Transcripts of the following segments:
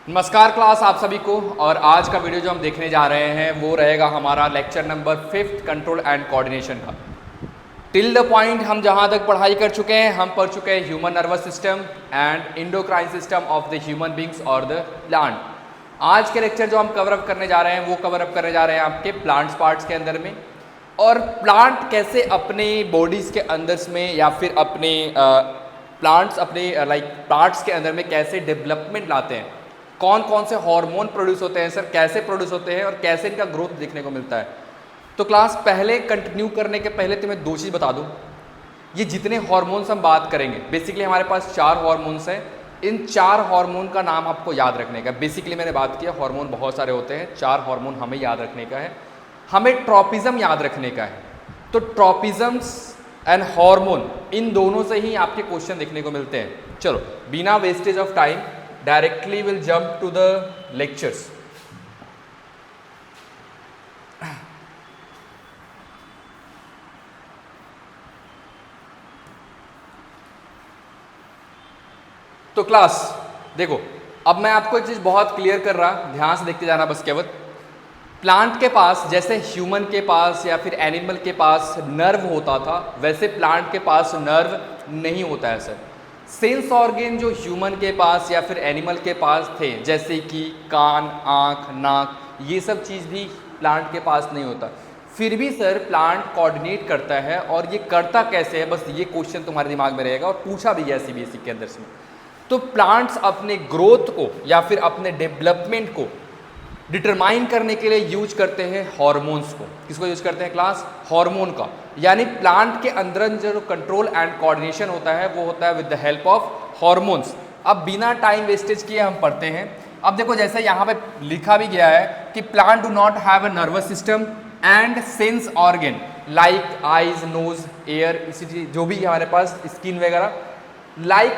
नमस्कार क्लास आप सभी को। और आज का वीडियो जो हम देखने जा रहे हैं वो रहेगा हमारा lecture number 5 control and coordination का। टिल द पॉइंट हम जहां तक पढ़ाई कर चुके हैं, हम पढ़ चुके हैं human nervous system and endocrine system of the human beings और द प्लांट। आज के लेक्चर जो हम कवर अप करने जा रहे हैं वो कवर अप करने जा रहे हैं आपके प्लांट्स पार्ट्स के अंदर में, और प्लांट कैसे अपने बॉडीज़ के अंदर में या फिर अपने प्लांट्स अपने पार्ट्स के अंदर में कैसे डेवलपमेंट लाते हैं, कौन कौन से हार्मोन प्रोड्यूस होते हैं सर, कैसे प्रोड्यूस होते हैं और कैसे इनका ग्रोथ देखने को मिलता है। तो क्लास पहले कंटिन्यू करने के पहले तो मैं दो चीज़ बता दूं। ये जितने हार्मोन्स हम बात करेंगे, बेसिकली हमारे पास 4 हार्मोन्स हैं। इन 4 हार्मोन का नाम आपको याद रखने का। बेसिकली मैंने बात किया हार्मोन बहुत सारे होते हैं, 4 हार्मोन हमें याद रखने का है। हमें ट्रॉपिज्म याद रखने का है। तो ट्रॉपिज्म्स एंड हार्मोन, इन दोनों से ही आपके क्वेश्चन देखने को मिलते हैं। चलो बिना wastage of time directly will jump to the lectures। तो क्लास देखो, अब मैं आपको एक चीज बहुत क्लियर कर रहा, ध्यान से देखते जाना बस केवल। प्लांट के पास जैसे ह्यूमन के पास या फिर एनिमल के पास नर्व होता था, वैसे प्लांट के पास नर्व नहीं होता है सर। सेंस ऑर्गन जो ह्यूमन के पास या फिर एनिमल के पास थे, जैसे कि कान, आँख, नाक, ये सब चीज़ भी प्लांट के पास नहीं होता। फिर भी सर प्लांट कोऑर्डिनेट करता है, और ये करता कैसे है, बस ये क्वेश्चन तुम्हारे दिमाग में रहेगा और पूछा भी है सीबीएसई के अंदर से। तो प्लांट्स अपने ग्रोथ को या फिर अपने डेवलपमेंट को डिटरमाइन करने के लिए यूज करते हैं हॉर्मोन्स को। किसको यूज करते हैं क्लास? हार्मोन का। यानी प्लांट के अंदर जो कंट्रोल एंड कोऑर्डिनेशन होता है वो होता है with the help of hormones. अब बिना टाइम वेस्टेज किए हम पढ़ते हैं। अब देखो जैसे यहाँ पे लिखा भी गया है कि plant do not have a nervous system and sense organ like eyes, nose, ear, इसी जो भी हमारे पास स्किन वगैरह, like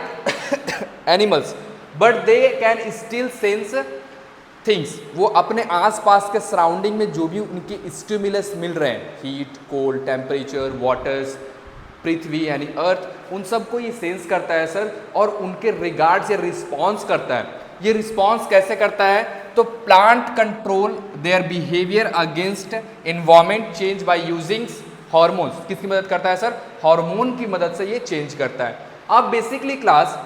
animals, but they can still sense things. वो अपने आसपास के सराउंडिंग में जो भी उनके स्टिमुलस मिल रहे हैं, हीट, कोल्ड, टेम्परेचर, वाटर्स, पृथ्वी यानी अर्थ, उन सबको ये सेंस करता है सर, और उनके रिगार्ड से रिस्पॉन्स करता है। ये रिस्पॉन्स कैसे करता है? तो plant control their behaviour against environment change by using hormones. किसकी मदद करता है सर? हार्मोन की मदद से ये चेंज करता है। अब बेसिकली क्लास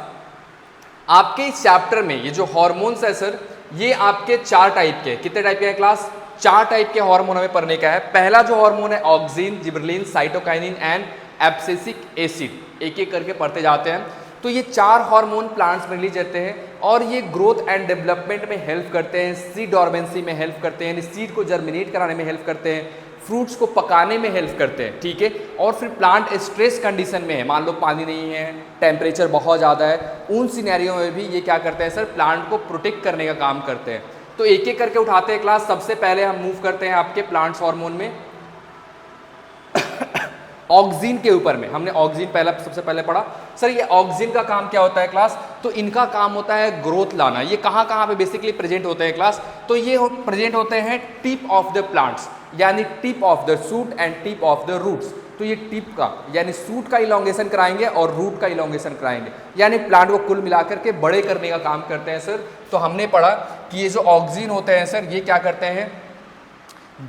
आपके इस चैप्टर में ये जो हार्मोन्स है सर, ये आपके 4 टाइप के, कितने टाइप के हैं क्लास? 4 टाइप के हार्मोन हमें पढ़ने का है। पहला जो हार्मोन है auxin, gibberellin, cytokinin and abscisic acid. एक एक करके पढ़ते जाते हैं। तो ये 4 हार्मोन प्लांट्स में रिलीज होते हैं, और ये ग्रोथ एंड डेवलपमेंट में हेल्प करते हैं, सीड डॉर्मेंसी में हेल्प करते हैं, सीड को जर्मिनेट कराने में हेल्प करते हैं, फ्रूट्स को पकाने में हेल्प करते हैं, ठीक है। और फिर प्लांट स्ट्रेस कंडीशन में है, मान लो पानी नहीं है, टेम्परेचर बहुत ज़्यादा है, उन सिनेरियो में भी ये क्या करते हैं सर? प्लांट को प्रोटेक्ट करने का काम करते हैं। तो एक एक करके उठाते हैं क्लास। सबसे पहले हम मूव करते हैं आपके प्लांट्स हार्मोन में ऑक्सिन के ऊपर में। हमने ऑक्सिन पहला सबसे पहले पढ़ा सर। ये ऑक्सिन का काम क्या होता है क्लास? तो इनका काम होता है ग्रोथ लाना। ये कहाँ कहाँ पे बेसिकली प्रेजेंट होते हैं क्लास? तो ये प्रेजेंट होते हैं टिप ऑफ द प्लांट्स, यानी tip of the shoot and tip of the roots. तो ये टिप का यानी शूट का इलोंगेशन कराएंगे और रूट का इलोंगेशन कराएंगे, यानी प्लांट को कुल मिलाकर के बड़े करने का काम करते हैं सर। तो हमने पढ़ा कि ये जो ऑक्सिन होते हैं सर, ये क्या करते हैं?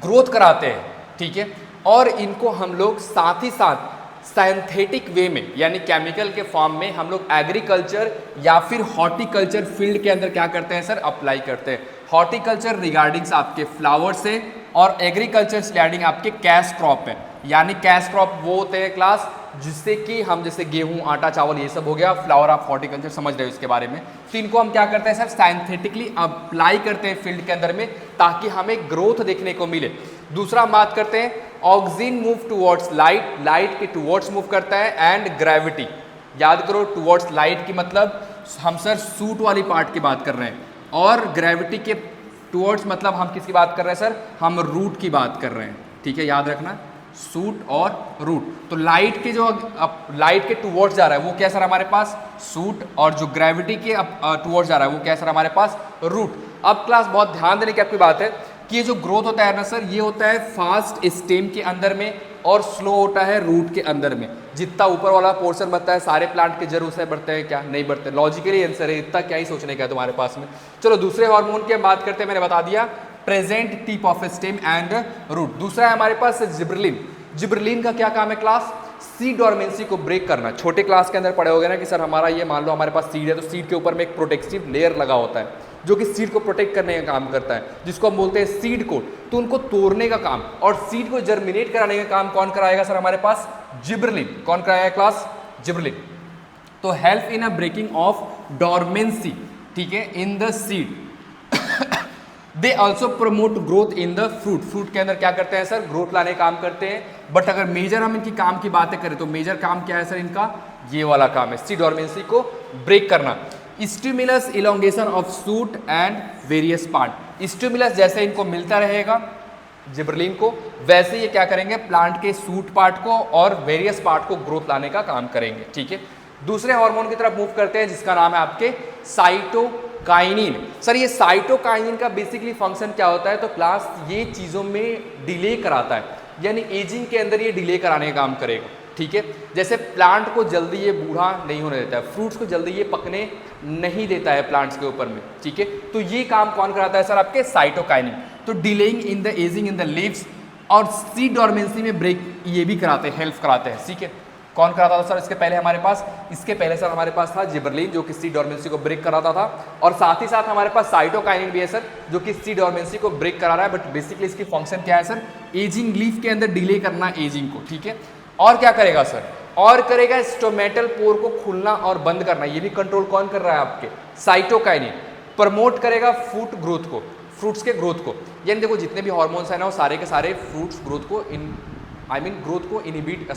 ग्रोथ कराते हैं, ठीक है। और इनको हम लोग साथ ही साथ साइंथेटिक वे में यानी केमिकल के फॉर्म में हम लोग एग्रीकल्चर या फिर हॉर्टिकल्चर फील्ड के अंदर क्या करते हैं सर? अप्लाई करते हैं। हॉर्टिकल्चर रिगार्डिंग्स आपके फ्लावर से, और एग्रीकल्चर रिगार्डिंग आपके कैश क्रॉप है। यानी कैश क्रॉप वो होते हैं क्लास जिससे कि हम जैसे गेहूं, आटा, चावल, ये सब हो गया। फ्लावर ऑफ हॉर्टिकल्चर समझ रहे हो इसके बारे में। तो इनको हम क्या करते हैं सर? साइंथेटिकली अप्लाई करते हैं फील्ड के अंदर में, ताकि हमें ग्रोथ देखने को मिले। दूसरा हम बात करते हैं auxin move towards light, light के टुवर्ड्स मूव करता है, एंड ग्रेविटी। याद करो, टुवर्ड्स लाइट की मतलब हम सर सूट वाली पार्ट की बात कर रहे हैं, और ग्रेविटी के टुवर्ड्स मतलब हम किसकी बात कर रहे हैं सर? हम रूट की बात कर रहे हैं, ठीक है। याद रखना, सूट और रूट। तो लाइट के जो लाइट के टुवर्ड्स जा रहा है वो क्या सर? हमारे पास सूट, और जो ग्रेविटी के टुवर्ड्स जा रहा है वो क्या सर? हमारे पास रूट। अब क्लास बहुत ध्यान देने की आपकी बात है कि ये जो ग्रोथ होता है ना सर, ये होता है फास्ट स्टेम के अंदर में और स्लो होता है रूट के अंदर में। जितना ऊपर वाला पोर्शन बढ़ता है, सारे प्लांट के जरूर से बढ़ते हैं क्या? नहीं बढ़ते। लॉजिकली आंसर है, इतना क्या ही सोचने का है तुम्हारे पास में। चलो दूसरे हार्मोन की हम बात करते हैं। मैंने बता दिया present tip of stem and root. दूसरा है हमारे पास जिब्रेलिन। जिब्रेलिन का क्या काम है क्लास? सीड डॉर्मेंसी को ब्रेक करना। छोटे क्लास के अंदर पढ़े होगे ना कि सर हमारा ये मान लो हमारे पास सीड है, तो सीड के ऊपर में एक प्रोटेक्टिव लेयर लगा होता है जो कि सीड को प्रोटेक्ट करने का काम करता है, जिसको हम बोलते हैं सीड कोट। तो उनको तोड़ने का काम और सीड को जर्मिनेट कराने का काम कौन कराएगा सर? हमारे पास जिब्रेलिन। कौन कराएगा क्लास? जिब्रेलिन। तो help in a breaking of dormancy, ठीक है, in the seed. They also promote growth in the fruit. Fruit के अंदर क्या करते हैं सर? ग्रोथ लाने का काम करते हैं। बट अगर मेजर हम इनकी काम की बातें करें तो मेजर काम क्या है सर इनका? ये वाला काम है, सीड डॉर्मेंसी को ब्रेक करना। Stimulus elongation of shoot and various part. Stimulus जैसे इनको मिलता रहेगा जिब्रेलिन को, वैसे ये क्या करेंगे? प्लांट के सूट पार्ट को और वेरियस पार्ट को ग्रोथ लाने का काम करेंगे, ठीक है। दूसरे हार्मोन की तरफ मूव करते हैं जिसका नाम है आपके साइटोकाइनिन। सर ये साइटोकाइनिन का बेसिकली फंक्शन क्या होता है? तो क्लास ये चीज़ों में डिले कराता है, यानी एजिंग के अंदर ये डिले कराने का काम करेगा, ठीक है। जैसे प्लांट को जल्दी ये बूढ़ा नहीं होने देता है, फ्रूट्स को जल्दी ये पकने नहीं देता है प्लांट्स के ऊपर में, ठीक है। तो ये काम कौन कराता है सर? आपके साइटोकाइनिन। तो delaying in the ageing in the leaves और सीड डॉर्मेंसी में ब्रेक ये भी कराते हैं, हेल्प कराते हैं, ठीक है। कौन कराता था सर? इसके पहले हमारे पास था जिब्रेलिन जो कि सीड डॉर्मेंसी को ब्रेक कराता था, और साथ ही साथ हमारे पास साइटोकाइनिन भी है सर जो कि सीड डॉर्मेंसी को ब्रेक करा रहा है। बट बेसिकली इसकी फंक्शन क्या है सर? एजिंग लीफ के अंदर डिले करना एजिंग को, ठीक है। और क्या करेगा सर? और करेगा स्टोमेटल पोर को खुलना और बंद करना। ये भी कंट्रोल कौन कर रहा है? आपके साइटोकाइनिन। प्रमोट करेगा फ्रूट ग्रोथ को, फ्रूट्स के ग्रोथ को। यानी देखो जितने भी हार्मोन्स है ना वो सारे के सारे फ्रूट्स ग्रोथ को ग्रोथ को इनहिबिट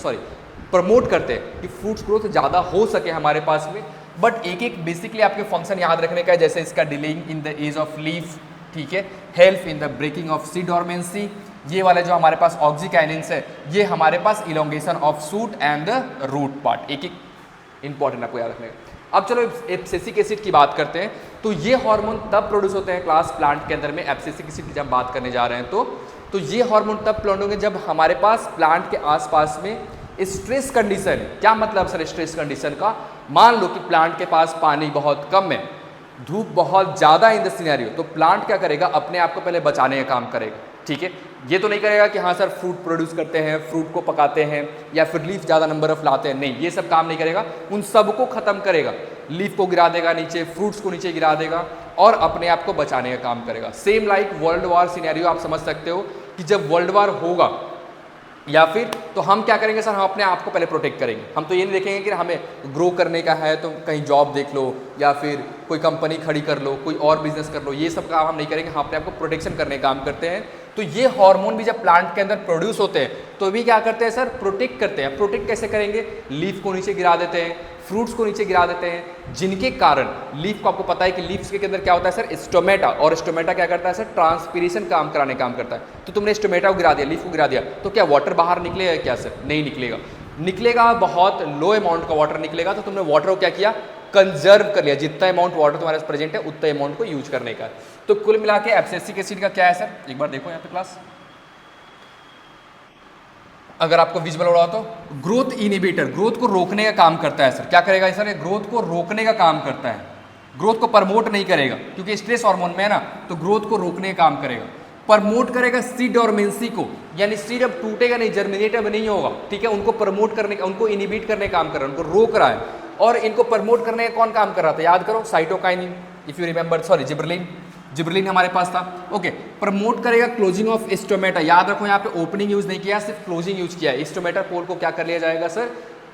प्रमोट करते हैं कि फ्रूट्स ग्रोथ ज़्यादा हो सके हमारे पास में। बट एक एक बेसिकली आपके फंक्शन याद रखने का है, जैसे इसका delaying in the age of leaf, ठीक है, help in the breaking of seed dormancy. ये वाले जो हमारे पास ऑक्सीकाइनिन्स है ये हमारे पास elongation of shoot and the root part. एक एक इंपॉर्टेंट आपको याद रखने का। अब चलो एब्सिसिक एसिड की बात करते हैं। तो ये हार्मोन तब प्रोड्यूस होते हैं क्लास प्लांट के अंदर में, एब्सिसिक एसिड की जब बात करने जा रहे हैं तो ये हार्मोन तब प्लांट होंगे जब हमारे पास प्लांट के आसपास में स्ट्रेस कंडीशन। क्या मतलब सर स्ट्रेस कंडीशन का? मान लो कि प्लांट के पास पानी बहुत कम है, धूप बहुत ज़्यादा इन द सिनेरियो, तो प्लांट क्या करेगा? अपने आप को पहले बचाने का काम करेगा, ठीक है। ये तो नहीं करेगा कि हाँ सर फ्रूट प्रोड्यूस करते हैं, फ्रूट को पकाते हैं या फिर लीफ ज़्यादा नंबर ऑफ लाते हैं, नहीं, ये सब काम नहीं करेगा। उन सबको ख़त्म करेगा, लीफ को गिरा देगा नीचे, फ्रूट्स को नीचे गिरा देगा और अपने आप को बचाने का काम करेगा। Same like world war scenario आप समझ सकते हो कि जब वर्ल्ड वार होगा या फिर तो हम क्या करेंगे सर? हम अपने आप को पहले प्रोटेक्ट करेंगे। हम तो ये नहीं देखेंगे कि हमें ग्रो करने का है तो कहीं जॉब देख लो या फिर कोई कंपनी खड़ी कर लो, कोई और बिजनेस कर लो, ये सब काम हम नहीं करेंगे। हम अपने आप को प्रोटेक्शन करने का काम करते हैं। तो ये हार्मोन भी जब प्लांट के अंदर प्रोड्यूस होते हैं तो भी क्या करते हैं सर? प्रोटेक्ट करते हैं। प्रोटेक्ट कैसे करेंगे? लीफ को नीचे गिरा देते हैं, फ्रूट्स को नीचे गिरा देते हैं, जिनके कारण लीफ को, आपको पता है कि लीव्स के अंदर क्या होता है सर? स्टोमेटा। और स्टोमेटा क्या करता है सर? ट्रांसपीरेशन काम कराने काम करता है। तो तुमने स्टोमेटा को गिरा दिया, लीफ को गिरा दिया, तो क्या वाटर बाहर निकलेगा क्या सर? नहीं निकलेगा। निकलेगा बहुत लो अमाउंट का वाटर निकलेगा। तो तुमने वाटर को क्या किया? कंजर्व कर लिया। जितना अमाउंट वाटर तुम्हारे पास प्रेजेंट है उतना अमाउंट को यूज करने का। तो कुल मिला के एब्सिसिक एसिड का क्या है सर? एक बार देखो यहाँ पे क्लास, अगर आपको विजुअल हो रहा हो तो ग्रोथ इनहिबिटर, ग्रोथ को रोकने का काम करता है सर। क्या करेगा सर? ये ग्रोथ को रोकने का काम करता है, ग्रोथ को प्रमोट नहीं करेगा क्योंकि स्ट्रेस हार्मोन में है ना, तो ग्रोथ को रोकने का काम करेगा। प्रमोट करेगा सीड डॉर्मेंसी को, यानी सीड अब टूटेगा नहीं, जर्मिनेट अब नहीं होगा, ठीक है। उनको प्रमोट करने का, उनको इनहिबिट करने का काम कर रहा है, उनको रोक रहा है। और इनको प्रमोट करने का कौन काम कर रहा था? याद करो, cytokinin, if you remember, sorry gibberellin हमारे पास था, ओके। प्रमोट करेगा क्लोजिंग ऑफ स्टोमेटा। याद रखो यहाँ पे ओपनिंग यूज नहीं किया, सिर्फ क्लोजिंग यूज किया है। स्टोमेटा पोल को क्या कर लिया जाएगा सर?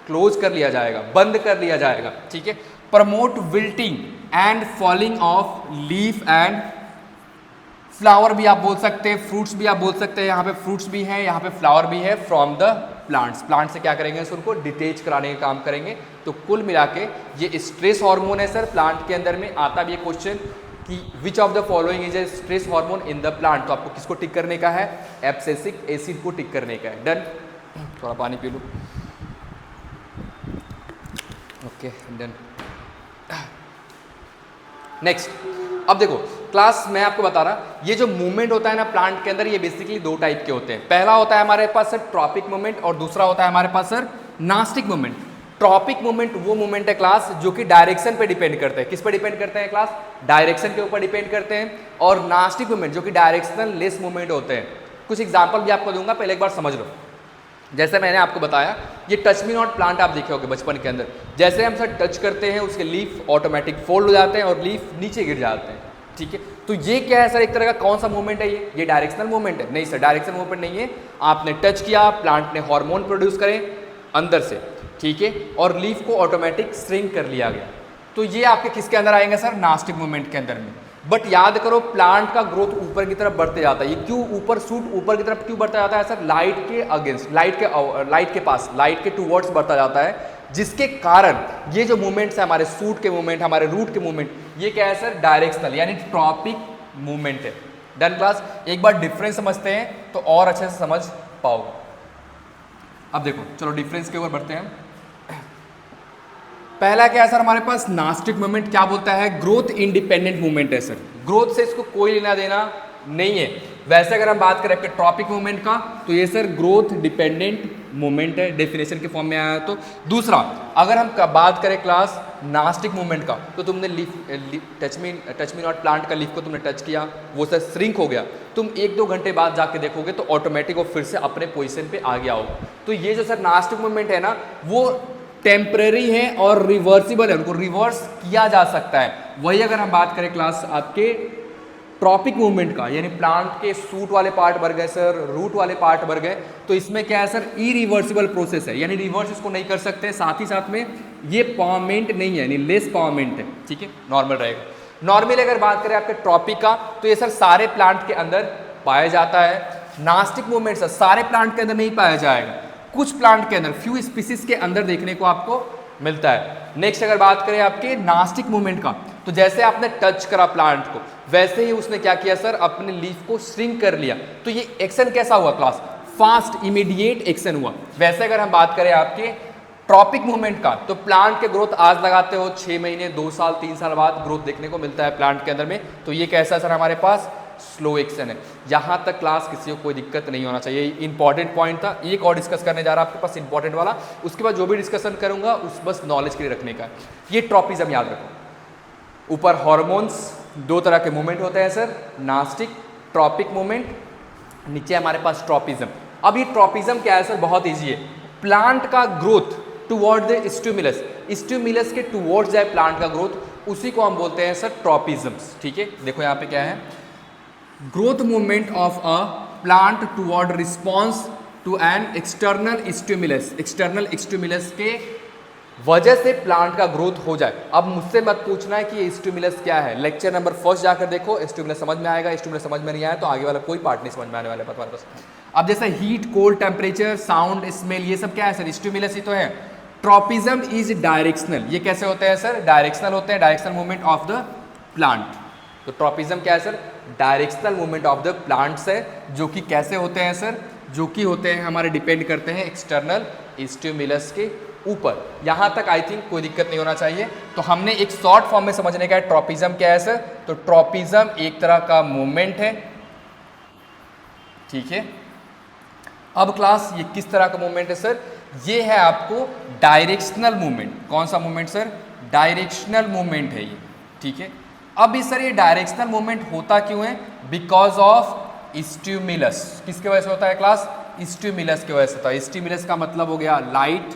क्लोज कर लिया जाएगा, बंद कर लिया जाएगा, ठीक है। Promote wilting and falling of leaf and flower भी आप बोल सकते हैं, फ्रूट्स भी आप बोल सकते हैं। यहाँ पे फ्रूट्स भी हैं, यहाँ पे फ्लावर भी है फ्रॉम द प्लांट्स। प्लांट से क्या करेंगे सर? उनको डिटेच कराने का काम करेंगे। तो कुल मिला के ये स्ट्रेस हार्मोन है सर। प्लांट के अंदर में आता भी ये क्वेश्चन कि which of the following is a stress hormone in the plant. तो आपको किसको टिक करने का है? एब्सिसिक एसिड को टिक करने का है। डन। थोड़ा पानी पी लूँ, ओके डन। नेक्स्ट, अब देखो क्लास, मैं आपको बता रहा, ये जो मूवमेंट होता है ना प्लांट के अंदर, ये बेसिकली दो टाइप के होते हैं। पहला होता है हमारे पास सर ट्रॉपिक मूवमेंट और दूसरा होता है हमारे पास sir nastic movement. Tropic movement वो मूवमेंट है क्लास जो कि डायरेक्शन पे डिपेंड करते हैं। किस पे डिपेंड करते हैं क्लास? डायरेक्शन के ऊपर डिपेंड करते हैं। और नास्टिक मूवमेंट जो कि डायरेक्शनल लेस मूवमेंट होते हैं। कुछ एग्जाम्पल भी आपको दूंगा, पहले एक बार समझ लो। जैसे मैंने आपको बताया, ये टच मी नॉट प्लांट आप देखे होंगे बचपन के अंदर, जैसे हम सर टच करते हैं उसके लीफ ऑटोमेटिक फोल्ड हो जाते हैं और लीफ नीचे गिर जाते हैं, ठीक है। तो ये क्या है सर, एक तरह का कौन सा मूवमेंट है? ये डायरेक्शनल मूवमेंट है? नहीं सर, डायरेक्शनल मूवमेंट नहीं है। आपने टच किया, प्लांट ने हार्मोन प्रोड्यूस करे अंदर से, ठीक है, और लीफ को ऑटोमेटिक श्रिंक कर लिया गया। तो ये आपके किसके अंदर आएंगे सर? नास्टिक मूवमेंट के अंदर में। बट याद करो, प्लांट का ग्रोथ ऊपर की तरफ बढ़ते जाता है। ये क्यों ऊपर, सूट ऊपर की तरफ क्यों बढ़ता जाता है सर? लाइट के अगेंस्ट, लाइट के पास, लाइट के टूवर्ड्स बढ़ता जाता है, जिसके कारण ये जो मूवमेंट्स है हमारे सूट के मूवमेंट, हमारे रूट के मूवमेंट, ये क्या है सर? डायरेक्शनल यानी ट्रॉपिक मूवमेंट है। Done class? एक बार डिफरेंस समझते हैं तो और अच्छे से समझ पाओगे। अब देखो, चलो डिफरेंस के ऊपर बढ़ते हैं। पहला क्या है सर हमारे पास? नास्टिक मूवमेंट क्या बोलता है? ग्रोथ इंडिपेंडेंट मूवमेंट है सर। ग्रोथ से इसको कोई लेना देना नहीं है। वैसे अगर हम बात करें आपके ट्रॉपिक मूवमेंट का, तो ये सर ग्रोथ डिपेंडेंट मूवमेंट है, डेफिनेशन के फॉर्म में आया। तो दूसरा, अगर हम बात करें क्लास नास्टिक मूवमेंट का, तो तुमने टच मी नॉट प्लांट का लीफ को तुमने टच किया, वो सर श्रिंक हो गया। तुम 1-2 घंटे बाद जाके देखोगे तो ऑटोमेटिक वो फिर से अपने पोजीशन पे आ गया होगा। तो ये जो सर नास्टिक मूवमेंट है ना, वो टेम्परेरी है और रिवर्सिबल है, उनको रिवर्स किया जा सकता है। वही अगर हम बात करें क्लास आपके ट्रॉपिक मूवमेंट का, यानी प्लांट के सूट वाले पार्ट बढ़ गए सर, रूट वाले पार्ट बढ़ गए, तो इसमें क्या है सर? इरिवर्सिबल प्रोसेस है, यानी रिवर्स इसको नहीं कर सकते। साथ ही साथ में ये पावरमेंट नहीं है, यानी लेस पावरमेंट है, ठीक है, नॉर्मल रहेगा। नॉर्मली अगर बात करें आपके ट्रॉपिक का, तो ये सर सारे प्लांट के अंदर पाया जाता है। नास्टिक मूवमेंट सर सारे प्लांट के अंदर नहीं पाया जाएगा, कुछ प्लांट के अंदर, फ्यू स्पीसीज के अंदर देखने को आपको मिलता है। नेक्स्ट अगर बात करें आपके नास्टिक मूवमेंट का, तो जैसे आपने टच करा प्लांट को, वैसे ही उसने क्या किया सर? अपने लीफ को श्रिंक कर लिया। तो ये एक्शन कैसा हुआ क्लास? फास्ट इमीडिएट एक्शन हुआ। वैसे अगर हम बात करें आपके ट्रॉपिक मूवमेंट का, तो प्लांट के ग्रोथ आज लगाते हो 6 महीने, 2 साल, 3 साल बाद ग्रोथ देखने को मिलता है प्लांट के अंदर में। तो ये कैसा सर हमारे पास? स्लो एक्शन है। यहाँ तक क्लास किसी को कोई दिक्कत नहीं होना चाहिए। इंपॉर्टेंट पॉइंट था, एक और डिस्कस करने जा रहा आपके पास इंपॉर्टेंट वाला, उसके बाद जो भी डिस्कशन करूंगा उस बस नॉलेज के लिए रखने का। ये ट्रॉपिज्म याद रखो। ऊपर हार्मोन्स, 2 तरह के मूवमेंट होते हैं सर, नास्टिक, ट्रॉपिक मूवमेंट, नीचे हमारे पास ट्रॉपिज्म। अब ये ट्रॉपिज्म क्या है सर? बहुत ईजी है। प्लांट का growth toward the stimulus, stimulus के टुवर्ड्स जाए प्लांट का ग्रोथ, उसी को हम बोलते हैं सर ट्रॉपिज्म्स, ठीक है। देखो यहाँ पे क्या है? Growth movement of a plant toward response to an external stimulus, external stimulus के वजह से प्लांट का ग्रोथ हो जाए। अब मुझसे मत पूछना है कि ये स्टिमुलस क्या है, लेक्चर नंबर 1 जाकर देखो, स्टिमुलस समझ में आएगा। स्टिमुलस समझ में नहीं आया तो आगे वाला कोई पार्ट नहीं समझ में आने वाला है तुम्हारे पास। अब जैसे heat, cold, temperature, sound, smell, ये सब क्या है सर? स्टिमुलस ही तो है। Tropism is directional. ये कैसे होते हैं सर? डायरेक्शनल होते हैं, directional movement of the plant. तो ट्रॉपिज्म क्या है sir? Directional movement of the plants है, जो कि कैसे होते हैं सर? जो कि होते हैं हमारे डिपेंड करते हैं एक्सटर्नल स्टिमुलस के ऊपर। यहाँ तक आई थिंक कोई दिक्कत नहीं होना चाहिए। तो हमने एक शॉर्ट फॉर्म में समझने का है ट्रॉपिज्म क्या है सर? तो ट्रॉपिज्म एक तरह का मूवमेंट है, ठीक है। अब क्लास ये किस तरह का मूवमेंट है सर? ये है आपको डायरेक्शनल मूवमेंट। कौन सा मूवमेंट सर? डायरेक्शनल मूवमेंट है ये, ठीक है। अब इस सर ये डायरेक्शनल मूवमेंट होता क्यों है? Because of stimulus. किसके वजह से होता है क्लास? स्टिमुलस की वजह से होता है। स्टिमुलस का मतलब हो गया लाइट,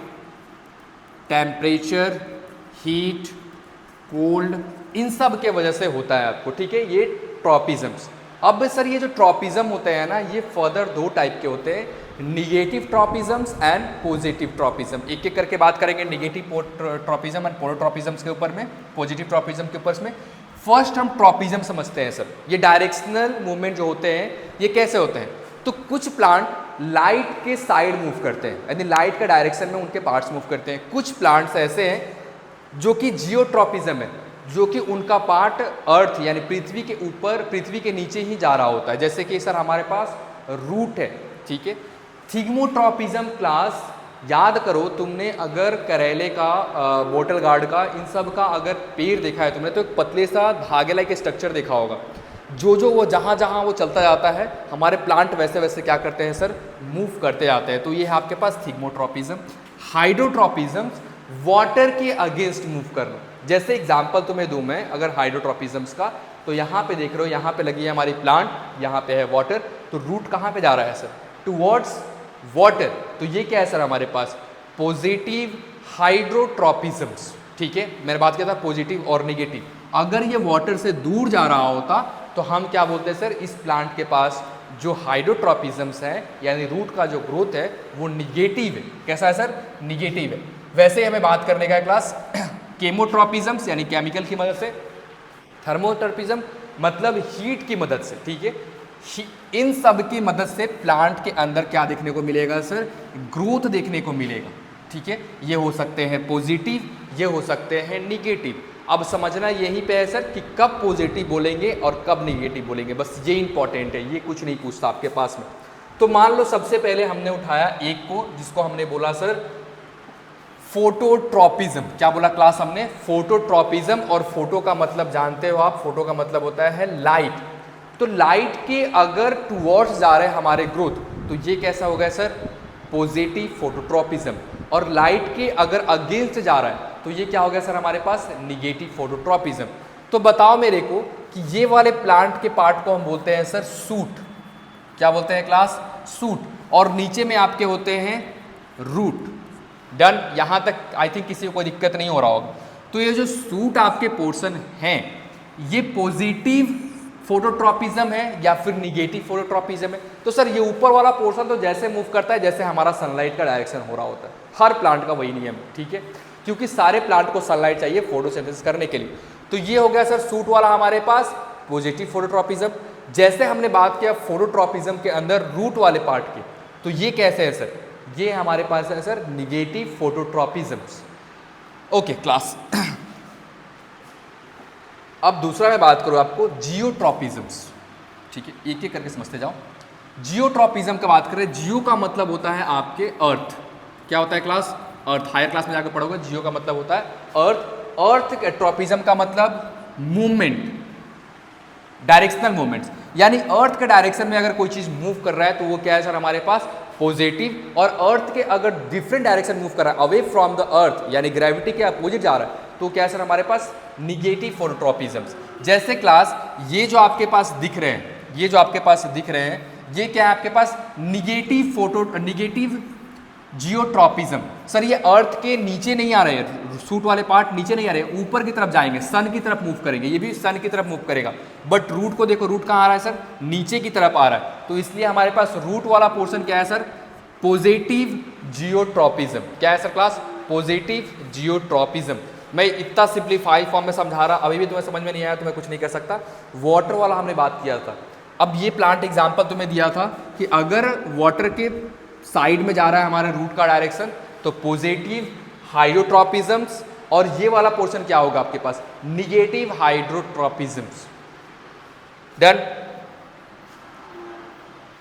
टेम्परेचर, हीट, कोल्ड, इन सब के वजह से होता है आपको, ठीक है, ये ट्रॉपिज्म्स। अब सर ये जो ट्रॉपिज्म होते हैं ना, ये फर्दर 2 टाइप के होते हैं, निगेटिव ट्रॉपिज्म्स एंड पॉजिटिव ट्रॉपिज्म। एक एक करके बात करेंगे निगेटिव ट्रॉपिज्म एंड पोलोट्रॉपिज्म्स के ऊपर में, पॉजिटिव ट्रॉपिज्म के ऊपर में। फर्स्ट हम ट्रॉपिज्म समझते हैं सर। ये डायरेक्शनल मूवमेंट जो होते हैं, ये कैसे होते हैं? तो कुछ प्लांट लाइट के साइड मूव करते हैं, यानी लाइट का डायरेक्शन में उनके पार्ट्स मूव करते हैं। कुछ प्लांट्स ऐसे हैं जो कि जियोट्रॉपिज्म है, जो कि उनका पार्ट अर्थ यानी पृथ्वी के ऊपर, पृथ्वी के नीचे ही जा रहा होता है। जैसे कि सर हमारे पास रूट है, ठीक है। थिग्मोट्रॉपिज्म क्लास याद करो, तुमने अगर करेले का, बोटल गार्ड का, इन सब का अगर पेड़ देखा है तुमने, तो एक पतले सा धागे लाइक स्ट्रक्चर देखा होगा। जो वो जहाँ जहाँ वो चलता जाता है, हमारे प्लांट वैसे वैसे क्या करते हैं सर, मूव करते जाते हैं। तो ये है आपके पास थिग्मोट्रोपिज्म। हाइड्रोट्रोपिज्म, वाटर के अगेंस्ट मूव करना। जैसे एग्जाम्पल तुम्हें दूं मैं अगर हाइड्रोट्रोपिज्म्स का, तो यहाँ पे देख रहे हो, यहाँ पे लगी है हमारी प्लांट, यहाँ पे है वाटर, तो रूट कहाँ पे जा रहा है सर, टुवर्ड्स वाटर। तो ये क्या है सर हमारे पास, पॉजिटिव हाइड्रोट्रोपिज्म्स। ठीक है, मैंने बात किया था पॉजिटिव और निगेटिव। अगर ये वाटर से दूर जा रहा होता तो हम क्या बोलते हैं सर, इस प्लांट के पास जो हाइड्रोट्रोपिज्म्स है, यानी रूट का जो ग्रोथ है वो निगेटिव है। कैसा है सर, निगेटिव है। वैसे ही हमें बात करने का है क्लास केमोट्रोपिज्म्स, यानी केमिकल की मदद से। थर्मोट्रोपिज्म मतलब हीट की मदद से। ठीक है, इन सब की मदद से प्लांट के अंदर क्या देखने को मिलेगा सर, ग्रोथ देखने को मिलेगा। ठीक है, ये हो सकते हैं पॉजिटिव, ये हो सकते हैं निगेटिव। अब समझना यहीं पे है सर कि कब पॉजिटिव बोलेंगे और कब निगेटिव बोलेंगे, बस ये इंपॉर्टेंट है, ये कुछ नहीं पूछता आपके पास में। तो मान लो सबसे पहले हमने उठाया एक को, जिसको हमने बोला सर फोटोट्रोपिज्म। क्या बोला क्लास हमने, फोटोट्रोपिज्म। और फोटो का मतलब जानते हो आप, फोटो का मतलब होता है लाइट। तो लाइट के अगर टुवर्ड्स जा रहे हैं हमारे ग्रोथ, तो ये कैसा हो गया सर, पॉजिटिव फोटोट्रोपिज्म। और लाइट के अगर अगेंस्ट जा रहा है तो ये क्या हो गया सर हमारे पास, निगेटिव फोटोट्रोपिज्म। तो बताओ मेरे को कि ये वाले प्लांट के पार्ट को हम बोलते हैं सर सूट। क्या बोलते हैं क्लास, सूट। और नीचे में आपके होते हैं रूट। डन, यहां तक आई थिंक किसी को कोई दिक्कत नहीं हो रहा होगा। तो ये जो सूट आपके पोर्शन हैं, ये पॉजिटिव फोटोट्रोपिज्म है या फिर निगेटिव फोटोट्रोपिज्म है। तो सर ये ऊपर वाला पोर्शन तो जैसे मूव करता है जैसे हमारा सनलाइट का डायरेक्शन हो रहा होता है, हर प्लांट का वही नियम है। ठीक है, क्योंकि सारे प्लांट को सनलाइट चाहिए फोटोसिंथेसिस करने के लिए। तो ये हो गया सर सूट वाला हमारे पास पॉजिटिव फोटोट्रोपिज्म। जैसे हमने बात किया फोटोट्रोपिज्म के अंदर रूट वाले पार्ट की, तो ये कैसे है सर, ये हमारे पास है सर निगेटिव फोटोट्रोपिज्म्स। ओके क्लास, अब दूसरा मैं बात करूं आपको जियोट्रोपिज्म्स। ठीक है, एक एक करके समझते जाओ। जियोट्रोपिज्म का बात करें, जियो का मतलब होता है आपके अर्थ। क्या होता है क्लास, अर्थ। हायर क्लास में जाकर पढ़ोगे, जियो का मतलब होता है अर्थ। अर्थ ट्रोपिज्म का मतलब मूवमेंट, डायरेक्शनल मूवमेंट्स, यानी अर्थ के डायरेक्शन में अगर कोई चीज मूव कर रहा है तो वो क्या है सर हमारे पास, पॉजिटिव। और अर्थ के अगर डिफरेंट डायरेक्शन मूव कर रहा है, अवे फ्रॉम द अर्थ, यानी ग्रेविटी के अपोजिट जा रहा है, तो क्या है सर हमारे पास, निगेटिव फोटोट्रोपिज्म्स। जैसे क्लास ये जो आपके पास दिख रहे हैं, ये जो आपके पास दिख रहे हैं, ये क्या है आपके पास, निगेटिव जियोट्रोपिज्म। सर ये अर्थ के नीचे नहीं आ रहे हैं, सूट वाले पार्ट नीचे नहीं आ रहे हैं, ऊपर की तरफ जाएंगे, सन की तरफ मूव करेंगे, ये भी सन की तरफ मूव करेगा। बट रूट को देखो, रूट कहाँ आ रहा है सर, नीचे की तरफ आ रहा है। तो इसलिए हमारे पास रूट वाला पोर्शन क्या है सर, पॉजिटिव जियोट्रोपिज्म। क्या है सर क्लास, पॉजिटिव जियोट्रोपिज्म। मैं इतना सिंप्लीफाई फॉर्म में समझा रहा, अभी भी तुम्हें समझ में नहीं आया तो मैं कुछ नहीं कर सकता। वाटर वाला हमने बात किया था। अब ये प्लांट एग्जाम्पल तुम्हें दिया था कि अगर वाटर के साइड में जा रहा है हमारे रूट का डायरेक्शन, तो पॉजिटिव हाइड्रोट्रोपिज्म्स। और ये वाला पोर्शन क्या होगा आपके पास, निगेटिव हाइड्रोट्रोपिज्म्स। डन।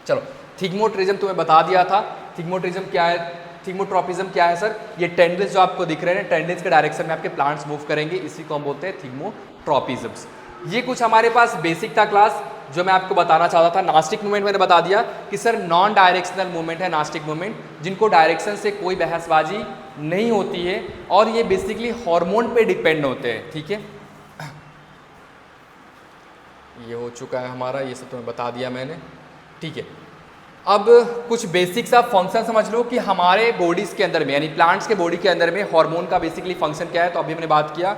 चलो, थिग्मोट्रिज्म तुम्हें बता दिया था। थिग्मोट्रिज्म क्या है, थिग्मोट्रोपिज्म क्या है सर, ये टेंडेंस जो आपको दिख रहे हैं, टेंडेंस के डायरेक्शन में आपके प्लांट्स मूव करेंगे, इसी को हम बोलते हैं थिग्मोट्रोपिज्म्स। ये कुछ हमारे पास बेसिक था क्लास, जो मैं आपको बताना चाहता था। नास्टिक मूवमेंट मैंने बता दिया कि सर नॉन डायरेक्शनल मूवमेंट है नास्टिक मूवमेंट, जिनको डायरेक्शन से कोई बहसबाजी नहीं होती है, और ये बेसिकली हार्मोन पे डिपेंड होते हैं। ठीक है, ये हो चुका है हमारा, ये सब तुम्हें बता दिया मैंने। ठीक है, अब कुछ बेसिक सा फंक्शन समझ लो कि हमारे बॉडीज के अंदर में, यानी प्लांट्स के बॉडी के अंदर में हार्मोन का बेसिकली फंक्शन क्या है। तो अभी हमने बात किया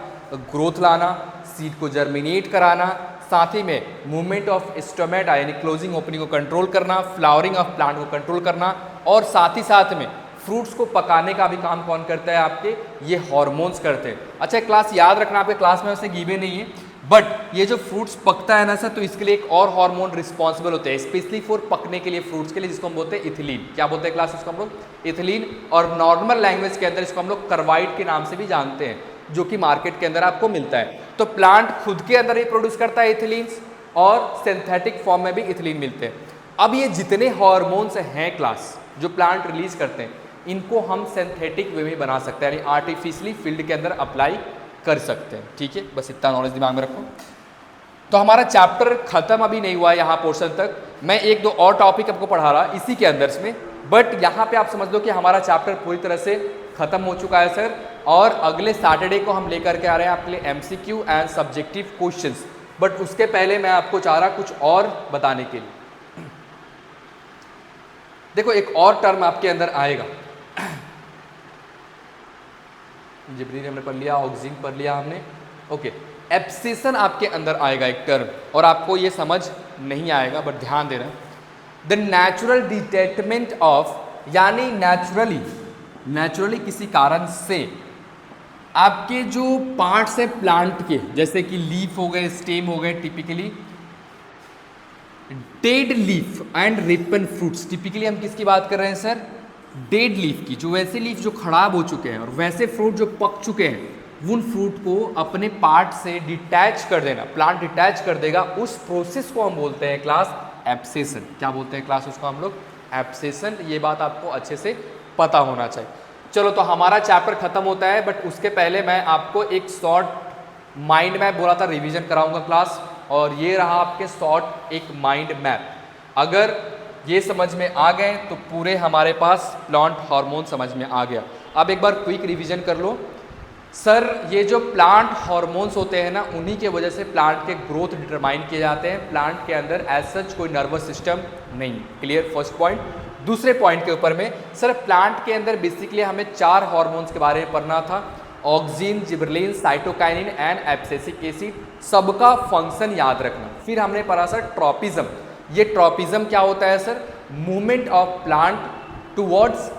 ग्रोथ लाना, सीड को जर्मिनेट कराना, साथ ही में मूवमेंट ऑफ स्टोमेटा यानी क्लोजिंग ओपनिंग को कंट्रोल करना, फ्लावरिंग ऑफ प्लांट को कंट्रोल करना, और साथ ही साथ में फ्रूट्स को पकाने का भी काम कौन करता है आपके, ये हार्मोन्स करते हैं। अच्छा क्लास याद रखना, आपके क्लास में वैसे गिवे नहीं है, बट ये जो फ्रूट्स पकता है ना सर, तो इसके लिए एक और हार्मोन रिस्पॉन्सिबल होते हैं स्पेशली फॉर पकने के लिए फ्रूट्स के लिए, जिसको हम बोलते हैं इथिलीन। क्या बोलते हैं क्लास, इसको हम लोग इथिलीन, और नॉर्मल लैंग्वेज के अंदर इसको हम लोग कार्बाइड के नाम से भी जानते हैं, जो कि मार्केट के अंदर आपको मिलता है। तो प्लांट खुद के अंदर ही प्रोड्यूस करता है इथिलीन्स, और सिंथेटिक फॉर्म में भी इथिलीन मिलते हैं। अब ये जितने हार्मोन्स हैं क्लास जो प्लांट रिलीज करते हैं, इनको हम सिंथेटिक वे में बना सकते हैं, यानी आर्टिफिशियली फील्ड के अंदर अप्लाई कर सकते हैं। ठीक है, बस इतना नॉलेज दिमाग में रखो। तो हमारा चैप्टर खत्म अभी नहीं हुआ है यहाँ पोर्शन तक, मैं एक दो और टॉपिक आपको पढ़ा रहा इसी के अंदर में, बट यहाँ पे आप समझ लो कि हमारा चैप्टर पूरी तरह से खत्म हो चुका है सर। और अगले सैटरडे को हम लेकर के आ रहे हैं आपके लिए MCQ and subjective questions, but उसके पहले मैं आपको चाह रहा कुछ और बताने के लिए। देखो एक और टर्म आपके अंदर आएगा, जिब्रील हमने पढ़ लिया, ऑक्सीजन पढ़ लिया हमने, ओके। एब्सेशन आपके अंदर आएगा एक टर्म, और आपको ये समझ नहीं आएगा बट ध्यान देना। द नेचुरल डिटैचमेंट ऑफ, यानी नेचुरली किसी कारण से आपके जो पार्ट्स है प्लांट के, जैसे कि लीफ हो गए, स्टेम हो गए, typically dead leaf and Ripon fruits, typically हम किसकी बात कर रहे हैं सर? डेड लीफ की, जो वैसे लीफ जो खराब हो चुके हैं और वैसे फ्रूट जो पक चुके हैं, उन फ्रूट को अपने पार्ट से डिटैच कर देना, प्लांट डिटैच कर देगा, उस प्रोसेस को हम बोलते हैं क्लास एब्सेशन। क्या बोलते हैं क्लास उसको हम लोग? एब्सेशन। ये बात आपको अच्छे से पता होना चाहिए। चलो तो हमारा चैप्टर खत्म होता है, बट उसके पहले मैं आपको एक शॉर्ट माइंड मैप बोला था रिवीजन कराऊंगा क्लास, और ये रहा आपके शॉर्ट एक माइंड मैप। अगर ये समझ में आ गए तो पूरे हमारे पास प्लांट हार्मोन समझ में आ गया। अब एक बार क्विक रिवीजन कर लो सर। ये जो प्लांट हार्मोन्स होते हैं ना, उन्हीं के वजह से प्लांट के ग्रोथ डिटरमाइन किए जाते हैं। प्लांट के अंदर एज सच कोई नर्वस सिस्टम नहीं। क्लियर? First point. दूसरे पॉइंट के ऊपर में सर, प्लांट के अंदर बेसिकली हमें 4 हार्मोन्स के बारे में पढ़ना था, oxygen, gibberellin, cytokinin and abscisic acid. सबका फंक्शन याद रखना। फिर हमने पढ़ा सर ट्रॉपिज्म। ये ट्रॉपिज्म क्या होता है sir? Movement of plant towards,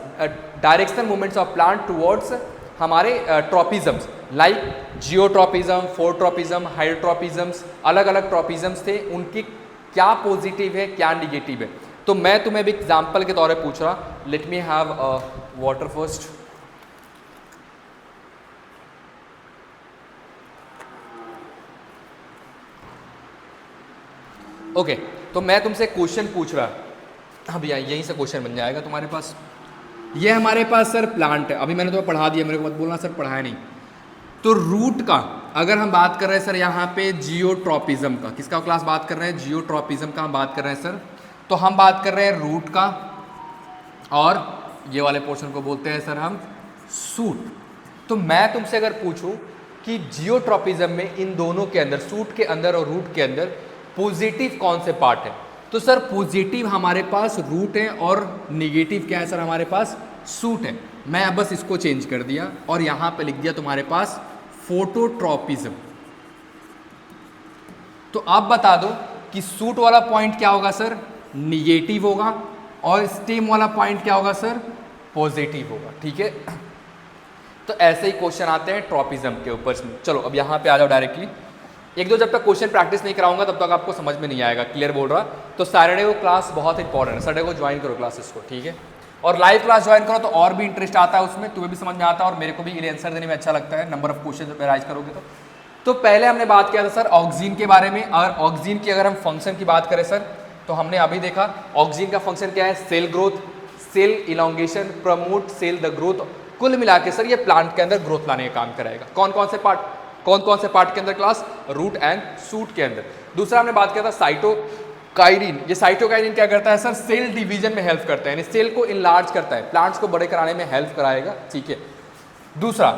directional movements of plant towards हमारे ट्रॉपिज्म्स, लाइक जियोट्रॉपिज्म, फोरट्रॉपिज्म, हाइड्रोट्रॉपिज्म्स, अलग अलग ट्रॉपिज्म्स थे। उनकी क्या पॉजिटिव है, क्या निगेटिव है। तो मैं तुम्हें भी एग्जाम्पल के तौर पे पूछ रहा, let me have water first. Okay, तो मैं तुमसे क्वेश्चन पूछ रहा, अब यहीं से क्वेश्चन बन जाएगा तुम्हारे पास। ये हमारे पास सर प्लांट है, अभी मैंने तुम्हें पढ़ा दिया, मेरे को मत बोलना सर पढ़ाया नहीं। तो रूट का अगर हम बात कर रहे हैं सर यहाँ पे जियोट्रॉपिज्म का, किसका क्लास बात कर रहे हैं? जियोट्रॉपिज्म का हम बात कर रहे हैं सर। तो हम बात कर रहे हैं रूट का, और ये वाले पोर्शन को बोलते हैं सर हम सूट। तो मैं तुमसे अगर पूछूं कि जियोट्रॉपिज्म में इन दोनों के अंदर, सूट के अंदर और रूट के अंदर पॉजिटिव कौन से पार्ट है, तो सर पॉजिटिव हमारे पास रूट है और निगेटिव क्या है सर? हमारे पास सूट है। मैं अब बस इसको चेंज कर दिया और यहाँ पे लिख दिया तुम्हारे पास फोटोट्रॉपिज्म। तो आप बता दो कि सूट वाला पॉइंट क्या होगा सर? निगेटिव होगा, और स्टेम वाला पॉइंट क्या होगा सर? पॉजिटिव होगा। ठीक है, तो ऐसे ही क्वेश्चन आते हैं ट्रॉपिज्म के ऊपर। चलो अब यहाँ पे आ जाओ डायरेक्टली। एक दो जब तक क्वेश्चन प्रैक्टिस नहीं कराऊंगा तब तक आपको समझ में नहीं आएगा। क्लियर बोल रहा? तो सैटरडे को क्लास बहुत इंपॉर्टेंट है, सैटरडे को ज्वाइन करो क्लासेस को। ठीक है, और लाइव क्लास ज्वाइन करो तो और भी इंटरेस्ट आता है उसमें, तुम्हें भी समझ में आता है और मेरे को भी आंसर देने में अच्छा लगता है, नंबर ऑफ क्वेश्चन जब राइज करोगे तो पहले हमने बात किया था सर ऑक्सीजन के बारे में। और ऑक्सीजन की अगर हम फंक्शन की बात करें सर, तो हमने अभी देखा ऑक्सीजन का फंक्शन क्या है? Cell growth, cell elongation, promote cell the growth. कुल मिला के सर ये प्लांट के अंदर ग्रोथ लाने का काम करेगा। कौन कौन से पार्ट के अंदर क्लास? रूट एंड सूट के अंदर। दूसरा हमने बात किया था साइटोकाइनिन। ये साइटोकाइनिन क्या करता है सर? सेल डिवीजन में हेल्प करता है, यानी सेल को इनलार्ज करता है, प्लांट्स को बड़े कराने में हेल्प कराएगा। ठीक है, दूसरा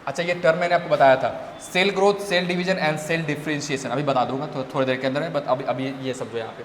अच्छा ये टर्म मैंने आपको बताया था, cell growth, cell division and cell differentiation, अभी बता दूंगा थोड़ी देर के अंदर है, बट अभी ये सब जो यहाँ पे।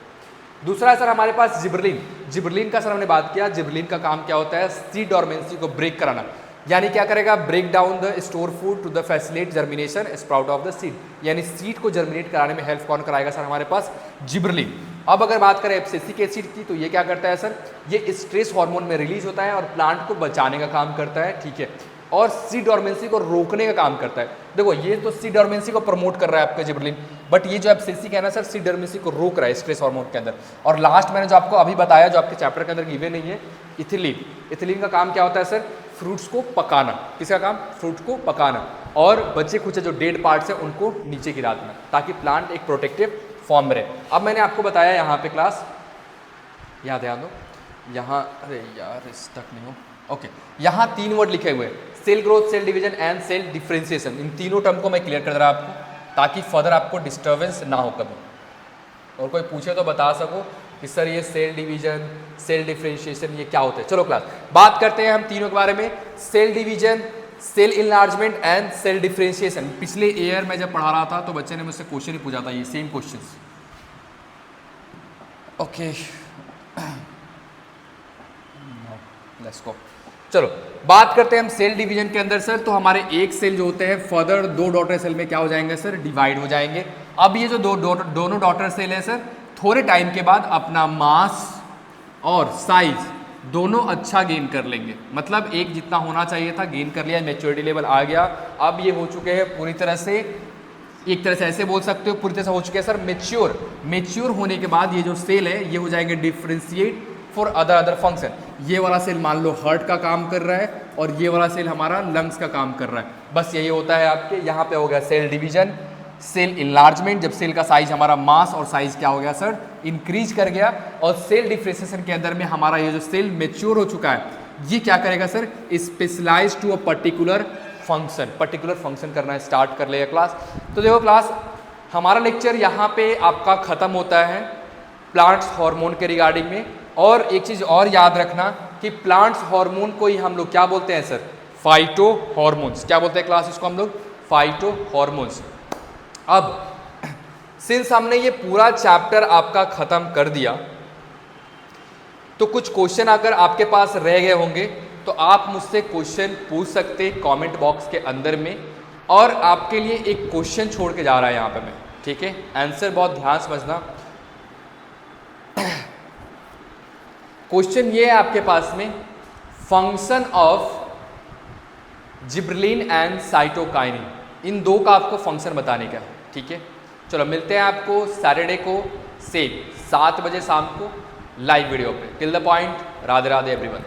दूसरा है सर हमारे पास जिबरलिन। जिबरलिन का सर हमने बात किया, जिबरलिन का काम क्या होता है? सीड डोरमेंसी को ब्रेक कराना, यानी क्या करेगा? Break down the store food to the facilitate germination sprout of the seed, यानी सीड को जर्मिनेट कराने में हेल्प कौन कराएगा सर? हमारे पास जिबरलिन। अब अगर बात करें एब्सिसिक एसिड की, तो ये क्या करता है सर? ये स्ट्रेस हार्मोन में रिलीज होता है और प्लांट को बचाने का काम करता है। ठीक है, और सीड डोरमेंसी को रोकने का काम करता है। देखो ये तो सीड डोरमेंसी को प्रमोट कर रहा है आपका जिबरलिन, बट ये जो एब्सिसिक है ना सर, सीड डोरमेंसी को रोक रहा है स्ट्रेस हार्मोन के अंदर। और लास्ट मैंने जो आपको अभी बताया, जो आपके चैप्टर के अंदर गिवन नहीं है, इथिलीन। इथिलीन का काम क्या होता है सर? फ्रूट्स को पकाना। किसका काम? फ्रूट को पकाना, और बचे कुछ जो डेड पार्ट्स हैं उनको नीचे गिरा देना, ताकि प्लांट एक प्रोटेक्टिव फॉर्म में रहे। अब मैंने आपको बताया यहाँ पे क्लास, यहाँ ध्यान दो, यहाँ, अरे यार स्टक नहीं हो, ओके यहाँ 3 वर्ड लिखे हुए हैं, cell growth, cell division and cell differentiation. इन तीनों टर्म को मैं क्लियर कर रहा आपको, ताकि फर्दर आपको डिस्टर्बेंस ना हो कभी, और कोई पूछे तो बता सको कि सर ये सेल डिवीजन, सेल डिफरेंशिएशन ये क्या होता है। चलो क्लास बात करते हैं हम तीनों के बारे में, cell division, cell enlargement and cell differentiation. पिछले ईयर में जब पढ़ा रहा था तो बच्चे ने मुझसे क्वेश्चन ही पूछा था, ये same questions. Okay let's go. चलो बात करते हैं हम सेल डिवीजन के अंदर सर, तो हमारे एक सेल जो होते हैं फर्दर 2 डॉटर सेल में क्या हो जाएंगे सर, डिवाइड हो जाएंगे। अब ये जो दोनों डॉटर सेल है सर, थोड़े टाइम के बाद अपना मास और साइज दोनों अच्छा गेन कर लेंगे, मतलब एक जितना होना चाहिए था गेन कर लिया, मैच्योरिटी लेवल आ गया। अब ये हो चुके हैं पूरी तरह से, एक तरह से ऐसे बोल सकते हो पूरी तरह से हो चुके हैं सर मैच्योर। मैच्योर होने के बाद ये जो सेल है ये हो जाएंगे डिफरेंशिएट फॉर अदर फंक्शन। ये वाला सेल मान लो हार्ट का काम कर रहा है और ये वाला सेल हमारा लंग्स का काम कर रहा है। बस यही होता है आपके यहाँ पे हो गया सेल डिवीजन, सेल इनलार्जमेंट, जब सेल का साइज हमारा मास और साइज क्या हो गया सर, इंक्रीज कर गया। और सेल डिफरेंशिएशन के अंदर में हमारा ये जो सेल मैच्योर हो चुका है, ये क्या करेगा sir, specialize to a particular function करना स्टार्ट कर लेगा क्लास। तो देखो क्लास हमारा लेक्चर यहाँ पे आपका खत्म होता है प्लांट्स हार्मोन के रिगार्डिंग में। और एक चीज और याद रखना कि प्लांट्स हार्मोन को ही हम लोग क्या बोलते हैं सर, फाइटो हार्मोन्स। क्या बोलते हैं क्लास इसको हम लोग, फाइटो हार्मोन्स। अब सिंस हमने ये पूरा चैप्टर आपका खत्म कर दिया, तो कुछ क्वेश्चन अगर आपके पास रह गए होंगे तो आप मुझसे क्वेश्चन पूछ सकते कमेंट बॉक्स के अंदर में, और आपके लिए एक क्वेश्चन छोड़ के जा रहा है यहाँ पे मैं, ठीक है। आंसर बहुत ध्यान समझना। क्वेश्चन ये है आपके पास में, function of gibberellin and cytokinin, इन दो का आपको फंक्शन बताने का है, ठीक है। चलो मिलते हैं आपको सैटरडे को सेम 7 बजे शाम को लाइव वीडियो पे। Till the point, Radhe Radhe everyone.